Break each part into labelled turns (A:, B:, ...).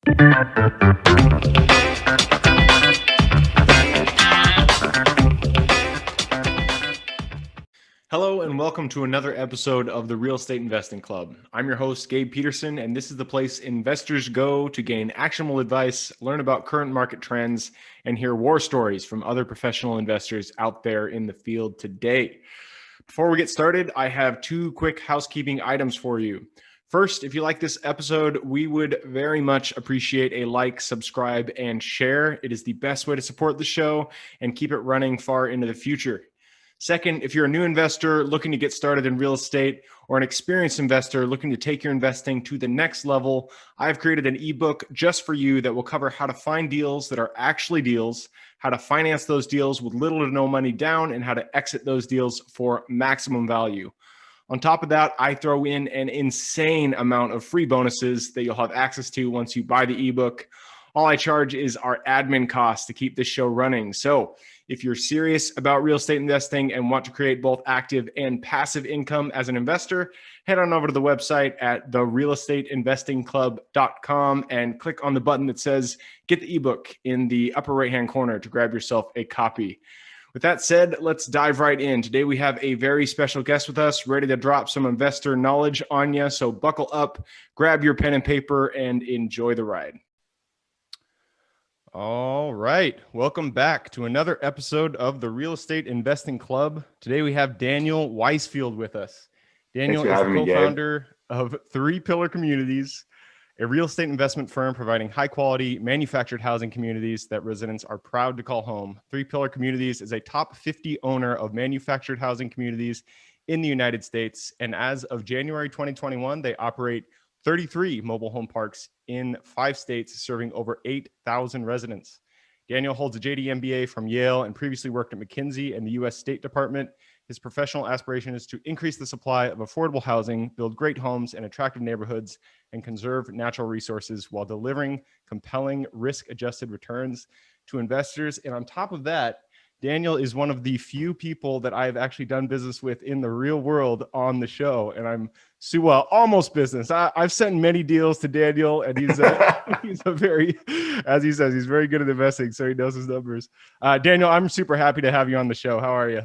A: Hello and welcome to another episode of the Real Estate Investing Club. I'm your host, Gabe Peterson, and this is the place investors go to gain actionable advice, learn about current market trends, and hear war stories from other professional investors out there in the field today. Before we get started, I have two quick housekeeping items for you. First, if you like this episode, we would very much appreciate a like, subscribe, and share. It is the best way to support the show and keep it running far into the future. Second, if you're a new investor looking to get started in real estate or an experienced investor looking to take your investing to the next level, I've created an ebook just for you that will cover how to find deals that are actually deals, how to finance those deals with little to no money down, and how to exit those deals for maximum value. On top of that, I throw in an insane amount of free bonuses that you'll have access to once you buy the ebook. All I charge is our admin costs to keep this show running. So if you're serious about real estate investing and want to create both active and passive income as an investor, head on over to the website at therealestateinvestingclub.com and click on the button that says get the ebook in the upper right-hand corner to grab yourself a copy. With that said, let's dive right in. Today we have a very special guest with us, ready to drop some investor knowledge on you. So buckle up, grab your pen and paper, and enjoy the ride. All right. Welcome back to another episode of the Real Estate Investing Club. Today we have Daniel Weisfield with us. Daniel is the co-founder of 3 Pillar Communities, a real estate investment firm providing high quality manufactured housing communities that residents are proud to call home. 3 Pillar Communities is a top 50 owner of manufactured housing communities in the United States. And as of January 2021, they operate 33 mobile home parks in 5 states, serving over 8,000 residents. Daniel holds a JD MBA from Yale and previously worked at McKinsey and the U.S. State Department. His professional aspiration is to increase the supply of affordable housing, build great homes in attractive neighborhoods, and conserve natural resources while delivering compelling risk-adjusted returns to investors. And on top of that, Daniel is one of the few people that I've actually done business with in the real world on the show. And I'm almost business. I've sent many deals to Daniel, and he's a very, as he says, he's very good at investing. So he knows his numbers. Daniel, I'm super happy to have you on the show. How are you?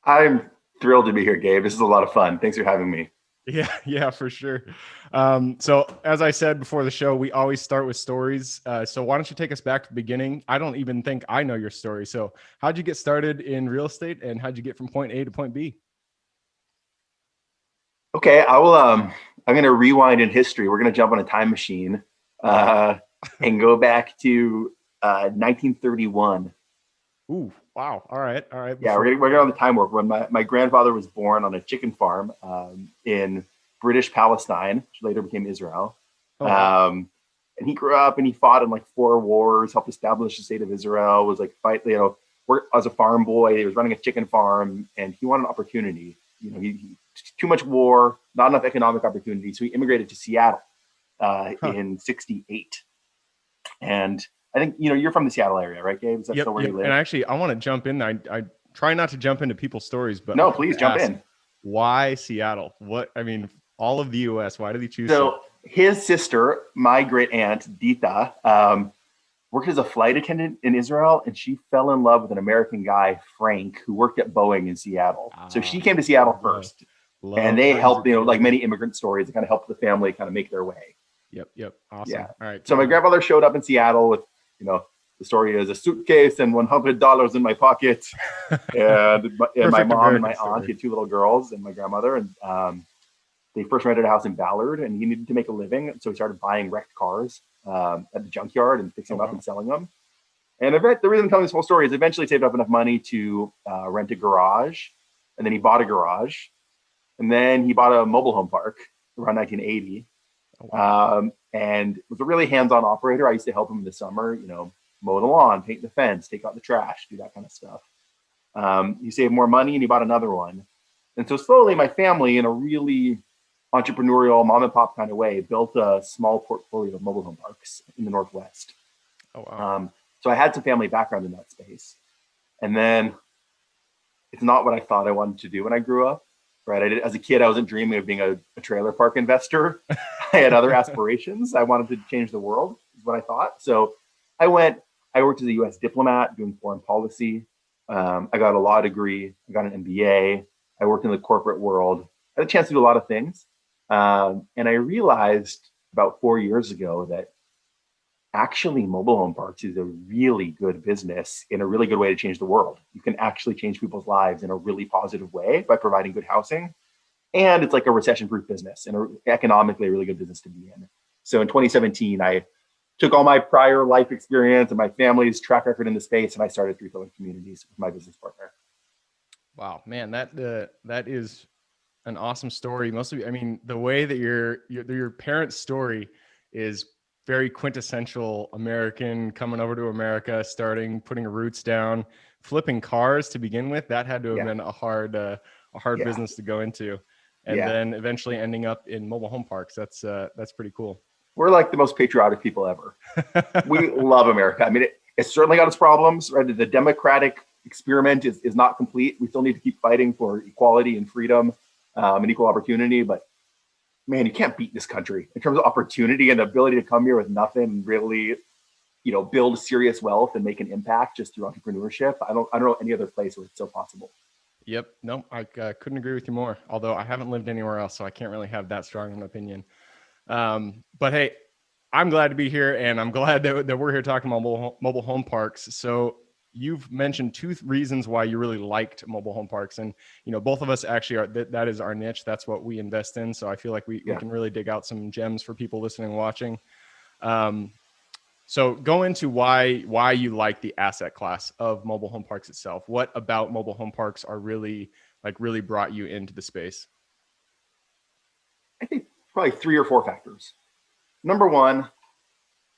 B: I'm thrilled to be here, Gabe. This is a lot of fun. Thanks for having me.
A: Yeah, for sure. So as I said before the show, we always start with stories. So why don't you take us back to the beginning? I don't even think I know your story. So how'd you get started in real estate, and how'd you get from point A to point B?
B: Okay, I will. I'm going to rewind in history. We're going to jump on a time machine and go back to 1931.
A: Ooh, wow. All right.
B: Yeah, we're going on the time warp. When my grandfather was born on a chicken farm in British Palestine, which later became Israel. Oh, wow. And he grew up and he fought in like 4 wars, helped establish the state of Israel, was like worked as a farm boy. He was running a chicken farm and he wanted an opportunity. He too much war, not enough economic opportunity. So he immigrated to Seattle in 1968. And I think, you're from the Seattle area, right, Gabe? Is that still where you live?
A: And actually, I want to jump in. I try not to jump into people's stories, but
B: no, please jump in.
A: Why Seattle? All of the U.S., why did he choose? So
B: his sister, my great aunt, Dita, worked as a flight attendant in Israel, and she fell in love with an American guy, Frank, who worked at Boeing in Seattle. So she came to Seattle first, and they helped, like many immigrant stories, to kind of help the family kind of make their way.
A: Yep. Awesome.
B: Yeah.
A: All right.
B: So my grandfather showed up in Seattle with, the story is a suitcase and $100 in my pocket, and my mom and my aunt, he had 2 little girls, and my grandmother, and they first rented a house in Ballard, and he needed to make a living, so he started buying wrecked cars at the junkyard and fixing them up and selling them. And the reason I'm telling this whole story is eventually saved up enough money to rent a garage, and then he bought a garage, and then he bought a mobile home park around 1980. Oh, wow. And was a really hands-on operator. I used to help him in the summer, mow the lawn, paint the fence, take out the trash, do that kind of stuff. He saved more money and he bought another one. And so slowly my family, in a really entrepreneurial mom and pop kind of way, built a small portfolio of mobile home parks in the Northwest. Oh, wow. So I had some family background in that space. And then it's not what I thought I wanted to do when I grew up. Right. As a kid, I wasn't dreaming of being a trailer park investor. I had other aspirations. I wanted to change the world. what I thought. So I worked as a U.S. diplomat doing foreign policy. I got a law degree. I got an MBA. I worked in the corporate world. I had a chance to do a lot of things. And I realized about 4 years ago that actually mobile home parks is a really good business in a really good way to change the world. You can actually change people's lives in a really positive way by providing good housing. And it's like a recession-proof business and economically a really good business to be in. So in 2017, I took all my prior life experience and my family's track record in the space, and I started 3 Pillar Communities with my business partner.
A: Wow, man, that is an awesome story. Mostly, I mean, the way that your parents' story is very quintessential American, coming over to America, putting roots down, flipping cars to begin with. That had to have been a hard business to go into, and then eventually ending up in mobile home parks. That's pretty cool.
B: We're like the most patriotic people ever. We love America. I mean, it's certainly got its problems, right? The democratic experiment is not complete. We still need to keep fighting for equality and freedom and equal opportunity. But man, you can't beat this country in terms of opportunity and the ability to come here with nothing and really, build serious wealth and make an impact just through entrepreneurship. I don't know any other place where it's so possible.
A: Yep. No, I couldn't agree with you more. Although I haven't lived anywhere else, so I can't really have that strong an opinion. But hey, I'm glad to be here, and I'm glad that we're here talking about mobile home parks. So you've mentioned 2 reasons why you really liked mobile home parks, and both of us actually are that is our niche. That's what we invest in. So I feel like we can really dig out some gems for people listening and watching. So go into why you like the asset class of mobile home parks itself. What about mobile home parks are really brought you into the space?
B: I think probably 3 or 4 factors. Number one,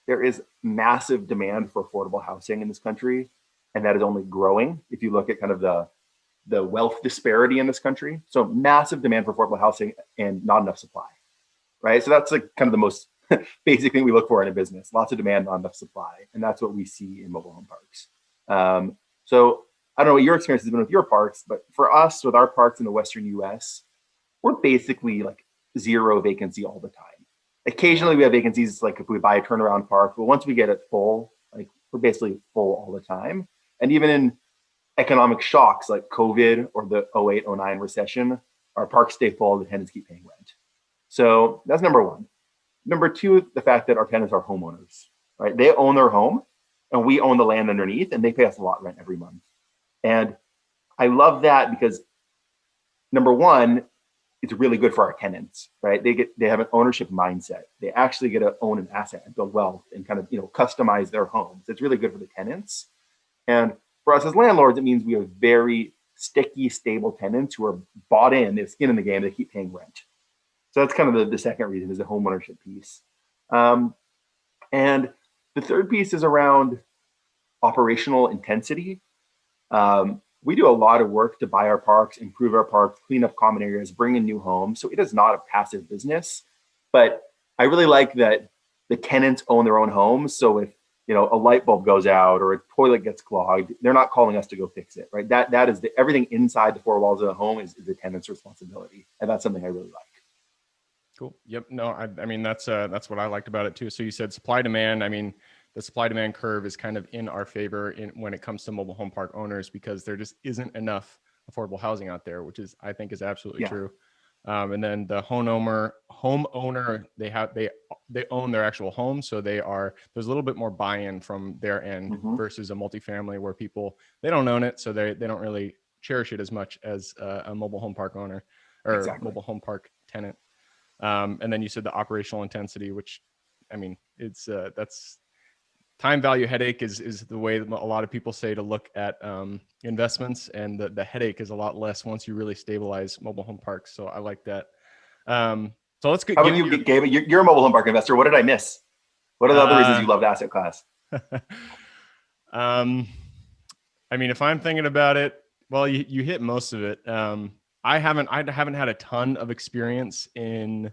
B: there is massive demand for affordable housing in this country, and that is only growing. If you look at kind of the wealth disparity in this country, so massive demand for affordable housing and not enough supply, right? So that's like kind of the most basic thing we look for in a business: lots of demand, not enough supply, and that's what we see in mobile home parks. So I don't know what your experience has been with your parks, but for us, with our parks in the Western U.S., we're basically like 0 vacancy all the time. Occasionally we have vacancies, like if we buy a turnaround park, but once we get it full, like we're basically full all the time. And even in economic shocks like COVID or the 08-09 recession, our parks stay full, the tenants keep paying rent. So that's number one. Number two, the fact that our tenants are homeowners, right? They own their home and we own the land underneath, and they pay us a lot rent every month. And I love that because number one, it's really good for our tenants, right? They have an ownership mindset. They actually get to own an asset and build wealth and kind of, customize their homes. It's really good for the tenants. And for us as landlords, it means we have very sticky, stable tenants who are bought in, they have skin in the game, they keep paying rent. So that's kind of the second reason, is the home ownership piece. And the third piece is around operational intensity. We do a lot of work to buy our parks, improve our parks, clean up common areas, bring in new homes. So it is not a passive business, but I really like that the tenants own their own homes. So if a light bulb goes out or a toilet gets clogged, they're not calling us to go fix it, right? That is everything inside the 4 walls of the home is the tenant's responsibility, and that's something I really like.
A: Cool. Yep. No, I mean that's what I liked about it too. So you said supply demand. I mean, the supply demand curve is kind of in our favor when it comes to mobile home park owners, because there just isn't enough affordable housing out there, which I think is absolutely true. And then the homeowner, they own their actual home, so there's a little bit more buy-in from their end versus a multifamily where they don't own it, so they don't really cherish it as much as a mobile home park owner or mobile home park tenant. And then you said the operational intensity, which, I mean, it's that's time value headache is the way that a lot of people say to look at investments, and the headache is a lot less once you really stabilize mobile home parks. So I like that. So let's get.
B: How about you, Gabe? You're a mobile home park investor. What did I miss? What are the other reasons you love the asset class?
A: I mean, if I'm thinking about it, well, you hit most of it. I haven't had a ton of experience in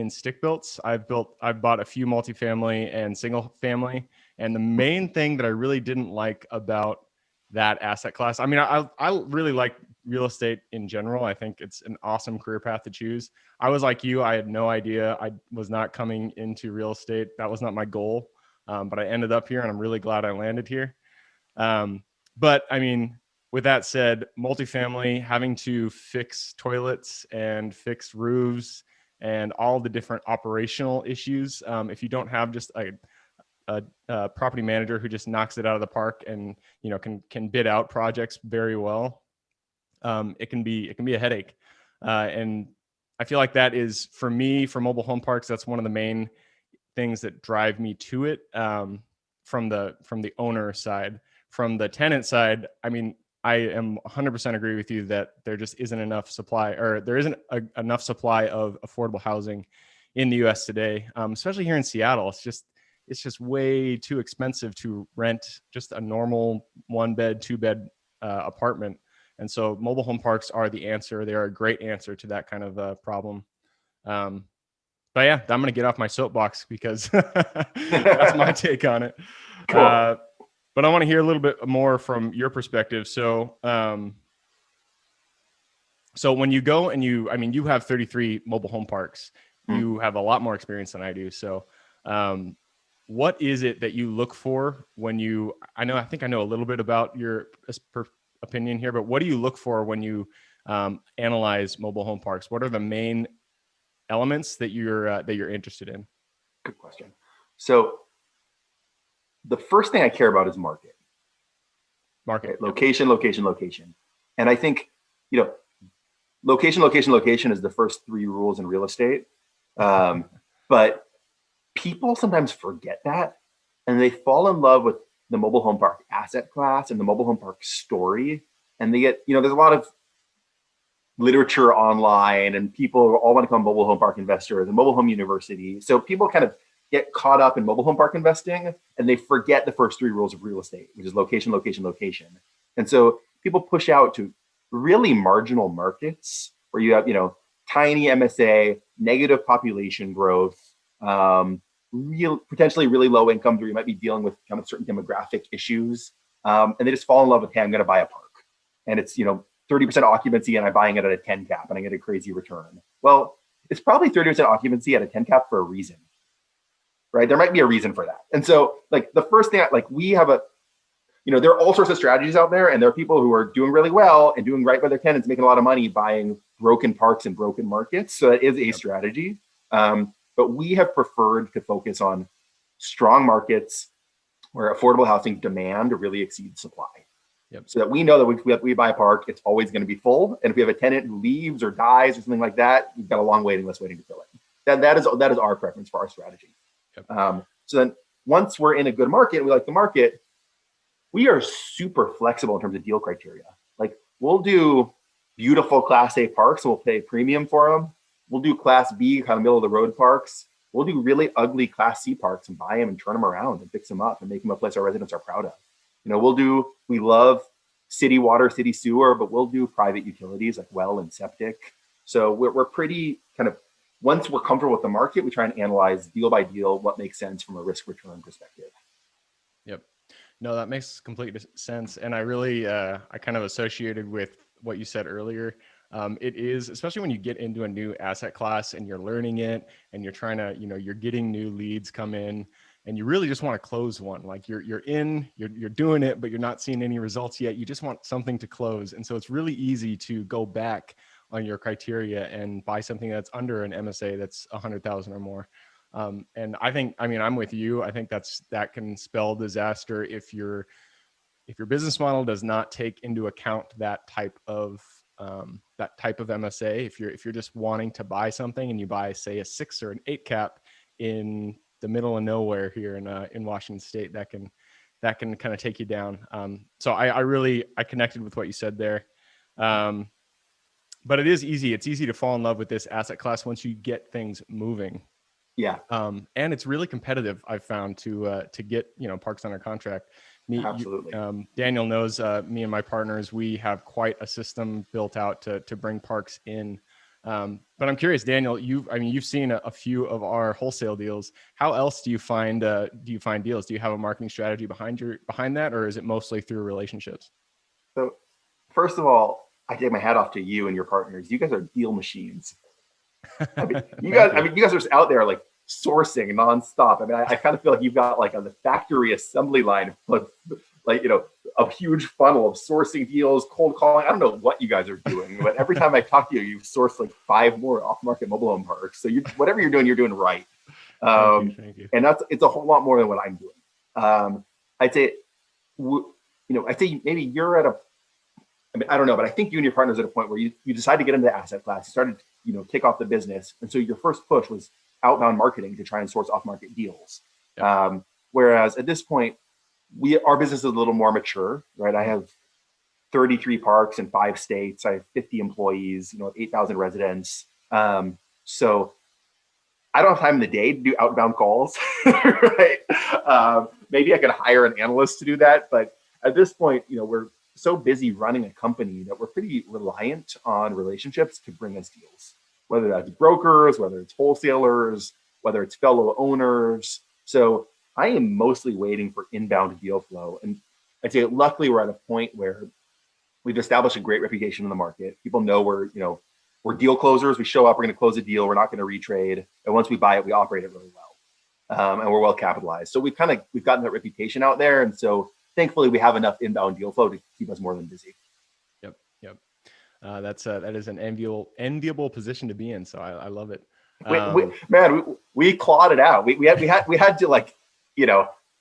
A: stick builts. I've bought a few multifamily and single family, and the main thing that I really didn't like about that asset class, I mean, I really like real estate in general. I think it's an awesome career path to choose. I was like you. I had no idea. I was not coming into real estate. That was not my goal. But I ended up here, and I'm really glad I landed here. But I mean, with that said, multifamily, having to fix toilets and fix roofs and all the different operational issues. If you don't have just a property manager who just knocks it out of the park and can bid out projects very well, it can be a headache. And I feel like that is, for me, for mobile home parks, that's one of the main things that drive me to it, from the owner side. From the tenant side, I mean, I am 100% agree with you that there just isn't enough supply, or there isn't enough supply of affordable housing in the U.S. today, especially here in Seattle. It's just way too expensive to rent just a normal 1-bed, 2-bed apartment. And so mobile home parks are the answer. They are a great answer to that kind of problem. But yeah, I'm going to get off my soapbox because that's my take on it. Cool. But I want to hear a little bit more from your perspective. So, so when you go and you have 33 mobile home parks, you have a lot more experience than I do. So, what is it that you look for when you, I think I know a little bit about your opinion here, but what do you look for when you analyze mobile home parks? What are the main elements that you're interested in?
B: Good question. So the first thing I care about is market. Right? Location. And I think, location is the first 3 rules in real estate. But people sometimes forget that, and they fall in love with the mobile home park asset class and the mobile home park story. And they get, there's a lot of literature online, and people all want to become mobile home park investors and mobile home university. So people kind of get caught up in mobile home park investing, and they forget the first 3 rules of real estate, which is location. And so people push out to really marginal markets where you have, tiny MSA, negative population growth, potentially really low income, where you might be dealing with kind of certain demographic issues. And they just fall in love with, hey, I'm going to buy a park. And it's, 30% occupancy, and I'm buying it at a 10 cap and I get a crazy return. Well, it's probably 30% occupancy at a 10 cap for a reason, right? There might be a reason for that. And so like the first thing, we have there are all sorts of strategies out there, and there are people who are doing really well and doing right by their tenants, making a lot of money buying broken parks and broken markets. So that is a strategy. But we have preferred to focus on strong markets where affordable housing demand really exceeds supply. Yep. So that we know that if we buy a park, it's always going to be full. And if we have a tenant who leaves or dies or something like that, we've got a long waiting list waiting to fill it. That is our preference for our strategy. Yep. So then once we're in a good market, we like the market, we are super flexible in terms of deal criteria. Like we'll do beautiful Class A parks, and we'll pay a premium for them. We'll do Class B, kind of middle of the road parks. We'll do really ugly Class C parks and buy them and turn them around and fix them up and make them a place our residents are proud of. We love city water, city sewer, but we'll do private utilities like well and septic. So we're pretty kind of, once we're comfortable with the market, we try and analyze deal by deal what makes sense from a risk return perspective.
A: Yep. No, that makes complete sense. And I really, I kind of associated with what you said earlier. It is, especially when you get into a new asset class and you're learning it and you're trying to, you're getting new leads come in, and you really just want to close one. Like you're doing it, but you're not seeing any results yet. You just want something to close. And so it's really easy to go back on your criteria and buy something that's under an MSA that's 100,000 or more. And I'm with you. I think that can spell disaster if your business model does not take into account that type of MSA. If you're just wanting to buy something and you buy, say, a 6 or an 8 cap in the middle of nowhere here in Washington State, that can kind of take you down. So I connected with what you said there. But it is easy. It's easy to fall in love with this asset class once you get things moving.
B: Yeah.
A: And it's really competitive, I've found, to get, parks under contract.
B: Absolutely.
A: Daniel knows me and my partners, we have quite a system built out to bring parks in. But I'm curious, Daniel, you've seen a few of our wholesale deals. How else do you find deals? Do you have a marketing strategy behind that, or is it mostly through relationships?
B: So first of all, I take my hat off to you and your partners. You guys are deal machines. I mean, you
A: Thank
B: guys.
A: you.
B: I mean, you guys are just out there like sourcing nonstop. I mean, I kind of feel like you've got like on the factory assembly line, like a huge funnel of sourcing deals, cold calling. I don't know what you guys are doing, but every time I talk to you, you've sourced like 5 more off-market mobile home parks. So whatever you're doing right.
A: Thank you.
B: And it's a whole lot more than what I'm doing. I'd say, I'd say maybe you're at a. I mean, I don't know, but I think you and your partners at a point where you decide to get into the asset class. You started, kick off the business, and so your first push was outbound marketing to try and source off-market deals. Yep. Whereas at this point, our business is a little more mature, right? I have 33 parks in 5 states. I have 50 employees, 8,000 residents. So I don't have time in the day to do outbound calls, right? Maybe I could hire an analyst to do that, but at this point, we're so busy running a company that we're pretty reliant on relationships to bring us deals, whether that's brokers, whether it's wholesalers, whether it's fellow owners. So I am mostly waiting for inbound deal flow. And I'd say luckily we're at a point where we've established a great reputation in the market. People know we're deal closers. We show up, we're going to close a deal. We're not going to retrade. And once we buy it, we operate it really well. And we're well capitalized. So we've gotten that reputation out there. And so thankfully we have enough inbound deal flow to keep us more than busy.
A: Yep. That is an enviable position to be in. So I love it.
B: We clawed it out. We had to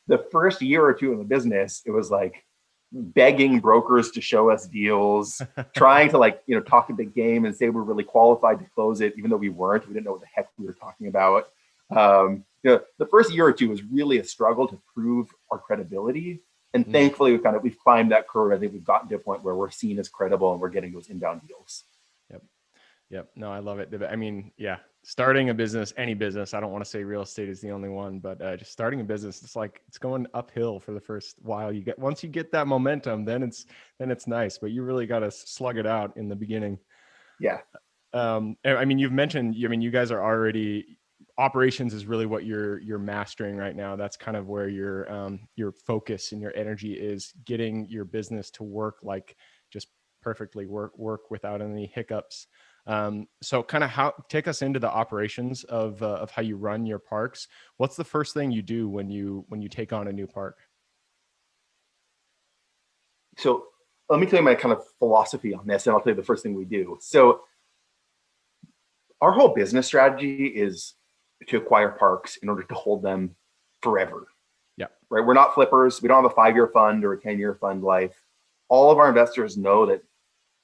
B: the first year or two in the business, it was like begging brokers to show us deals, trying to talk a big game and say we're really qualified to close it, even though we weren't. We didn't know what the heck we were talking about. The first year or two was really a struggle to prove our credibility. And thankfully we've climbed that curve. I think we've gotten to a point where we're seen as credible and we're getting those inbound deals.
A: Yep. No, I love it. I mean, yeah, starting a business, any business, I don't want to say real estate is the only one, but just starting a business, it's going uphill for the first while. Once you get that momentum, then it's nice, but you really got to slug it out in the beginning.
B: Yeah.
A: I mean, you've mentioned, you guys are already, operations is really what you're mastering right now. That's kind of where your focus and your energy is, getting your business to work just perfectly, work without any hiccups. So kind of take us into the operations of how you run your parks. What's the first thing you do when you take on a new park?
B: So let me tell you my kind of philosophy on this, and I'll tell you the first thing we do. So our whole business strategy is to acquire parks in order to hold them forever.
A: Yeah.
B: Right. We're not flippers. We don't have a 5-year fund or a 10-year fund life. All of our investors know that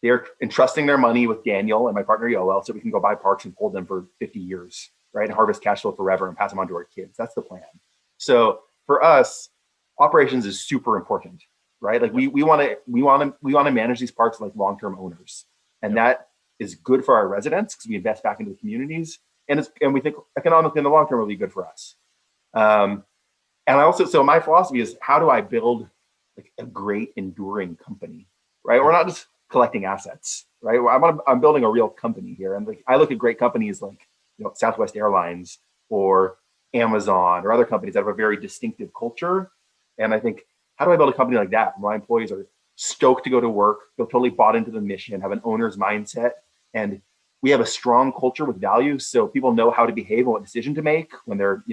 B: they're entrusting their money with Daniel and my partner Yoel, so we can go buy parks and hold them for 50 years, right? And harvest cash flow forever and pass them on to our kids. That's the plan. So for us, operations is super important, right? Like we want to manage these parks like long-term owners, and that is good for our residents because we invest back into the communities, and we think economically in the long term will be good for us. And so my philosophy is, how do I build like a great enduring company, right? We're not just collecting assets, right? I'm building a real company here. And I look at great companies like Southwest Airlines or Amazon or other companies that have a very distinctive culture. And I think, how do I build a company like that? My employees are stoked to go to work, feel totally bought into the mission, have an owner's mindset, and we have a strong culture with values, so people know how to behave and what decision to make when they're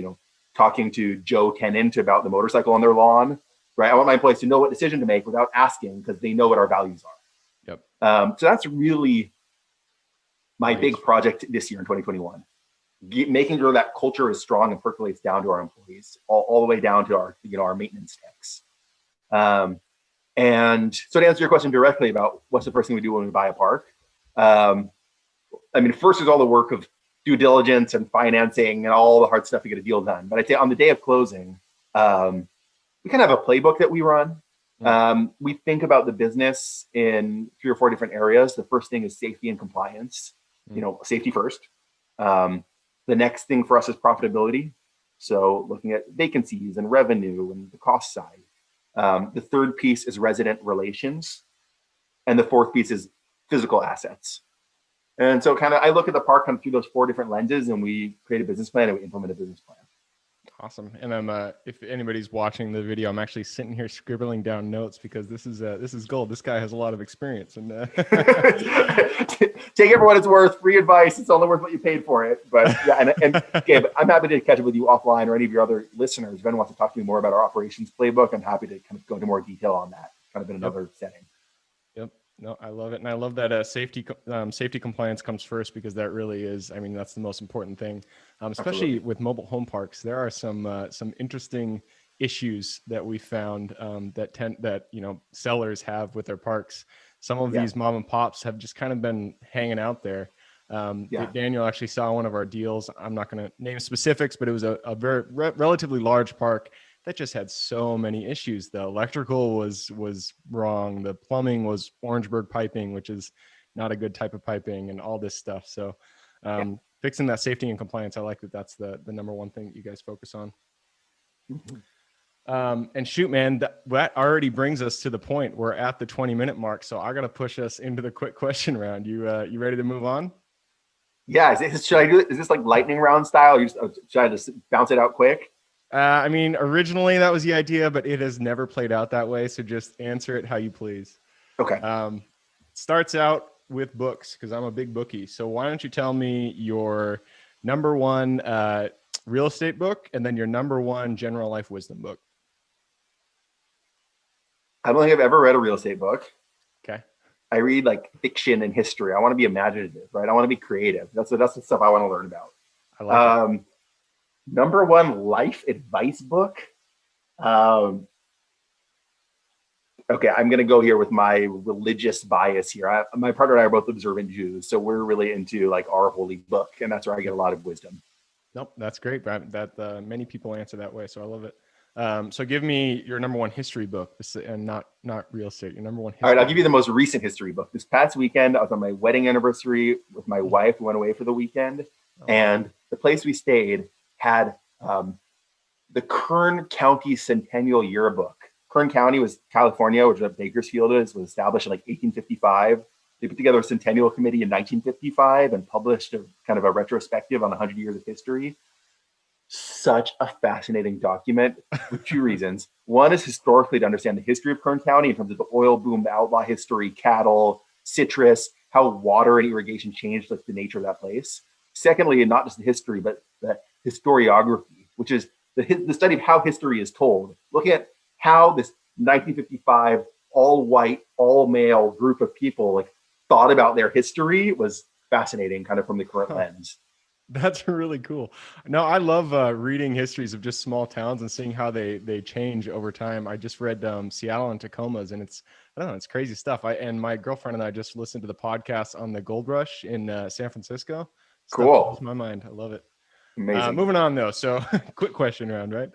B: talking to Joe Tennant about the motorcycle on their lawn, right? I want my employees to know what decision to make without asking, because they know what our values are.
A: Yep.
B: So that's really my big project this year in 2021. Making sure that culture is strong and percolates down to our employees, all the way down to our maintenance techs. And so to answer your question directly about what's the first thing we do when we buy a park, I mean, first is all the work of due diligence and financing and all the hard stuff to get a deal done. But I'd say on the day of closing, we kind of have a playbook that we run. We think about the business in 3 or 4 different areas. The first thing is safety and compliance, safety first. The next thing for us is profitability. So looking at vacancies and revenue and the cost side. The third piece is resident relations. And the fourth piece is physical assets. And so I look at the park through those 4 different lenses, and we create a business plan and we implement a business plan.
A: Awesome. And I'm if anybody's watching the video, I'm actually sitting here scribbling down notes because this is gold. This guy has a lot of experience. And
B: take it for what it's worth. Free advice. It's only worth what you paid for it. But yeah, and Gabe, I'm happy to catch up with you offline or any of your other listeners. If anyone wants to talk to me more about our operations playbook, I'm happy to kind of go into more detail on that, kind of in another setting.
A: Yep. No, I love it. And I love that safety compliance comes first, because that really is, I mean, that's the most important thing, especially
B: Absolutely.
A: with mobile home parks. There are some interesting issues that we found that sellers have with their parks. Some of these mom and pops have just kind of been hanging out there. Daniel actually saw one of our deals. I'm not going to name specifics, but it was a very relatively large park that just had so many issues. The electrical was wrong. The plumbing was Orangeburg piping, which is not a good type of piping, and all this stuff. So fixing that safety and compliance, I like that that's the number one thing that you guys focus on. Mm-hmm. And shoot, man, that already brings us to the point. We're at the 20-minute mark. So I got to push us into the quick question round. You ready to move on?
B: Yeah. Should I do it? Is this like lightning round style? Should I just bounce it out quick?
A: I mean, originally that was the idea, but it has never played out that way. So just answer it how you please.
B: Okay.
A: Starts out with books, because I'm a big bookie. So why don't you tell me your number one real estate book, and then your number one general life wisdom book?
B: I don't think I've ever read a real estate book.
A: Okay.
B: I read like fiction and history. I want to be imaginative, right? I want to be creative. That's the stuff I want to learn about.
A: I like it.
B: Number one life advice book. Okay, I'm going to go here with my religious bias here. My partner and I are both observant Jews, so we're really into like our holy book, and that's where I get a lot of wisdom.
A: Nope, that's great. That many people answer that way, so I love it. So give me your number one history book, and not real estate. Your number one history.
B: All right, I'll give you the most recent history book. This past weekend, I was on my wedding anniversary with my wife. We went away for the weekend, and the place we stayed had the Kern County Centennial Yearbook. Kern County was California, which Bakersfield was established in like 1855. They put together a centennial committee in 1955 and published a kind of a retrospective on 100 years of history. Such a fascinating document for two reasons. One is historically to understand the history of Kern County in terms of the oil boom, outlaw history, cattle, citrus, how water and irrigation changed like the nature of that place. Secondly, and not just the history, but the historiography, which is the study of how history is told. Looking at how this 1955 all white, all male group of people like thought about their history was fascinating, kind of from the current lens.
A: That's really cool. No, I love reading histories of just small towns and seeing how they change over time. I just read Seattle and Tacoma's, and it's crazy stuff. And my girlfriend and I just listened to the podcast on the gold rush in San Francisco.
B: Cool.
A: Stuff blows my mind. I love it.
B: Amazing.
A: Moving on though. So quick question round, right?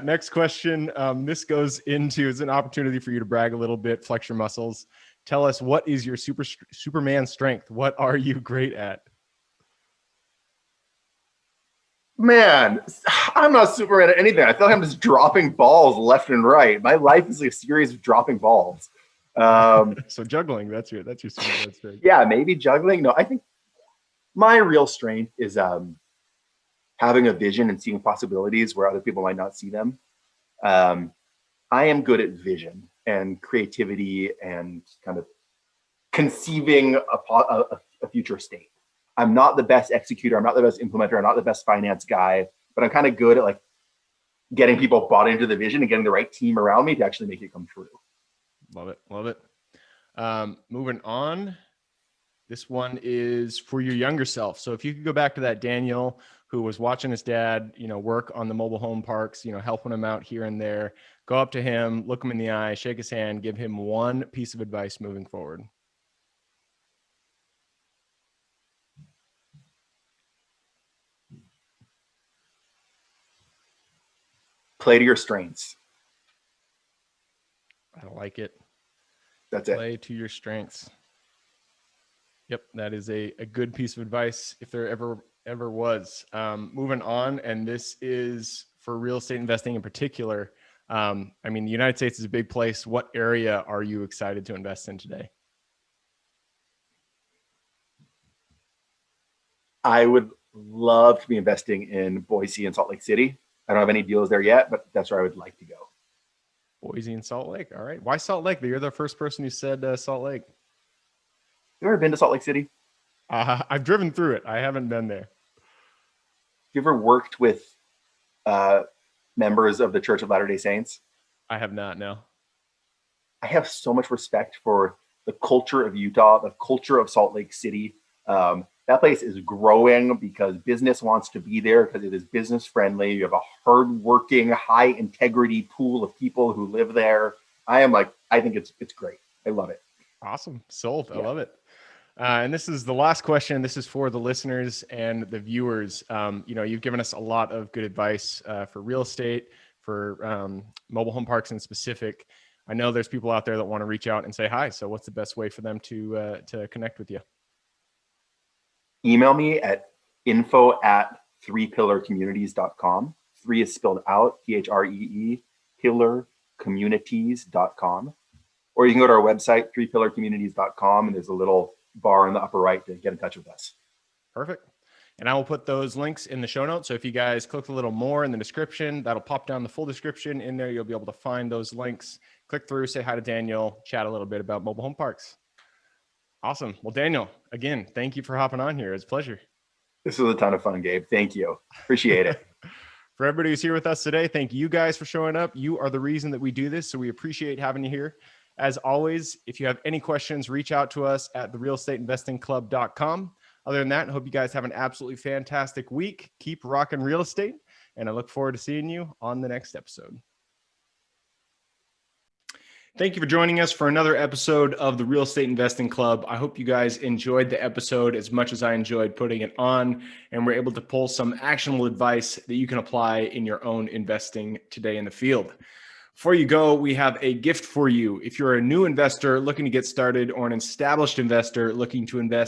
A: Next question. This goes into, it's an opportunity for you to brag a little bit, flex your muscles. Tell us, what is your Superman strength? What are you great at?
B: Man, I'm not Superman at anything. I feel like I'm just dropping balls left and right. My life is a series of dropping balls.
A: So juggling, that's your Superman strength.
B: Yeah, maybe juggling. No, I think my real strength is having a vision and seeing possibilities where other people might not see them. I am good at vision and creativity and kind of conceiving a future state. I'm not the best executor. I'm not the best implementer. I'm not the best finance guy, but I'm kind of good at like getting people bought into the vision and getting the right team around me to actually make it come true.
A: Love it. Love it. Moving on. This one is for your younger self. So if you could go back to that Daniel who was watching his dad, work on the mobile home parks, helping him out here and there, go up to him, look him in the eye, shake his hand, give him one piece of advice moving forward.
B: Play to your strengths.
A: I like it.
B: That's it.
A: Play to your strengths. Yep, that is a good piece of advice if there ever was. Moving on, and this is for real estate investing in particular. The United States is a big place. What area are you excited to invest in today?
B: I would love to be investing in Boise and Salt Lake City. I don't have any deals there yet, but that's where I would like to go.
A: Boise and Salt Lake. All right. Why Salt Lake? You're the first person who said Salt Lake.
B: You ever been to Salt Lake City?
A: I've driven through it. I haven't been there.
B: You ever worked with members of the Church of Latter-day Saints?
A: I have not, no.
B: I have so much respect for the culture of Utah, the culture of Salt Lake City. That place is growing because business wants to be there because it is business friendly. You have a hardworking, high integrity pool of people who live there. I think it's great. I love it.
A: Awesome. Sold. I love it. And this is the last question. This is for the listeners and the viewers. You've given us a lot of good advice for real estate, for mobile home parks in specific. I know there's people out there that want to reach out and say hi. So what's the best way for them to connect with you?
B: Email me at info@threepillarcommunities.com. 3 is spelled out, THREE, pillarcommunities.com. Or you can go to our website, threepillarcommunities.com, and there's a little bar in the upper right to get in touch with us.
A: Perfect. And I will put those links in the show notes. So if you guys click a little more in the description, that'll pop down the full description in there. You'll be able to find those links, click through, say hi to Daniel, chat a little bit about mobile home parks. Awesome. Well, Daniel, again, thank you for hopping on here. It's a pleasure.
B: This was a ton of fun, Gabe. Thank you. Appreciate it.
A: For everybody who's here with us today, thank you guys for showing up. You are the reason that we do this. So we appreciate having you here. As always, if you have any questions, reach out to us at therealestateinvestingclub.com. Other than that, I hope you guys have an absolutely fantastic week. Keep rocking real estate. And I look forward to seeing you on the next episode. Thank you for joining us for another episode of the Real Estate Investing Club. I hope you guys enjoyed the episode as much as I enjoyed putting it on, and we're able to pull some actionable advice that you can apply in your own investing today in the field. Before you go, we have a gift for you. If you're a new investor looking to get started or an established investor looking to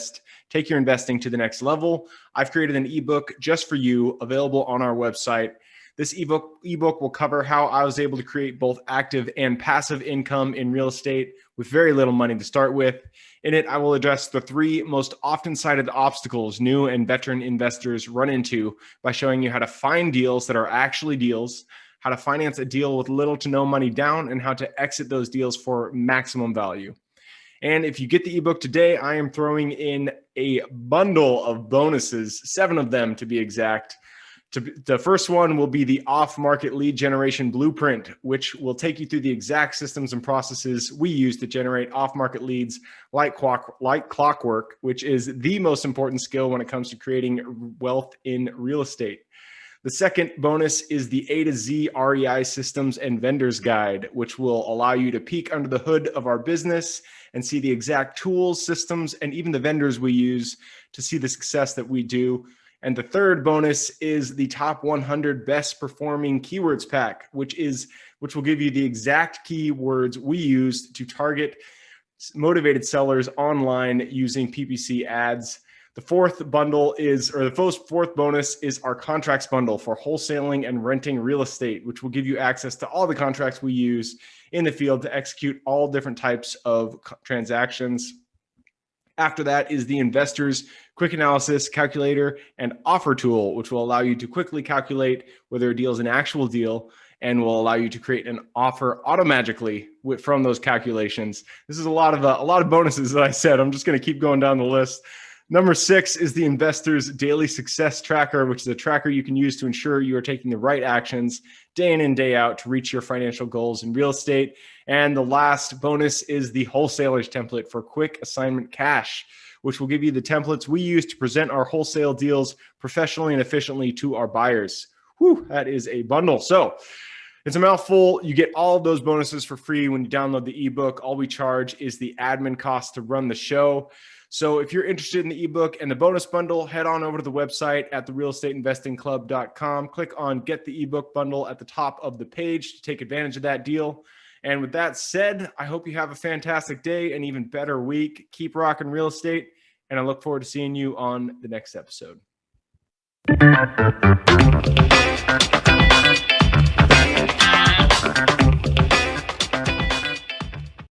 A: take your investing to the next level, I've created an ebook just for you, available on our website. This ebook will cover how I was able to create both active and passive income in real estate with very little money to start with. In it, I will address the 3 most often cited obstacles new and veteran investors run into by showing you how to find deals that are actually deals, how to finance a deal with little to no money down, and how to exit those deals for maximum value. And if you get the ebook today, I am throwing in a bundle of bonuses, 7 of them to be exact. The first one will be the off-market lead generation blueprint, which will take you through the exact systems and processes we use to generate off-market leads like clockwork, which is the most important skill when it comes to creating wealth in real estate. The second bonus is the A to Z REI systems and vendors guide, which will allow you to peek under the hood of our business and see the exact tools, systems, and even the vendors we use to see the success that we do. And the third bonus is the top 100 best performing keywords pack, which will give you the exact keywords we use to target motivated sellers online using PPC ads. The fourth bonus is our contracts bundle for wholesaling and renting real estate, which will give you access to all the contracts we use in the field to execute all different types of transactions. After that is the Investors Quick Analysis Calculator and Offer Tool, which will allow you to quickly calculate whether a deal is an actual deal and will allow you to create an offer automatically from those calculations. This is a lot of bonuses that I said. I'm just going to keep going down the list. Number 6 is the Investors Daily Success Tracker, which is a tracker you can use to ensure you are taking the right actions day in and day out to reach your financial goals in real estate. And the last bonus is the Wholesalers Template for Quick Assignment Cash, which will give you the templates we use to present our wholesale deals professionally and efficiently to our buyers. Whew, that is a bundle. So it's a mouthful. You get all of those bonuses for free when you download the ebook. All we charge is the admin cost to run the show. So if you're interested in the ebook and the bonus bundle, head on over to the website at therealestateinvestingclub.com. Click on Get the Ebook Bundle at the top of the page to take advantage of that deal. And with that said, I hope you have a fantastic day and even better week. Keep rocking real estate, and I look forward to seeing you on the next episode.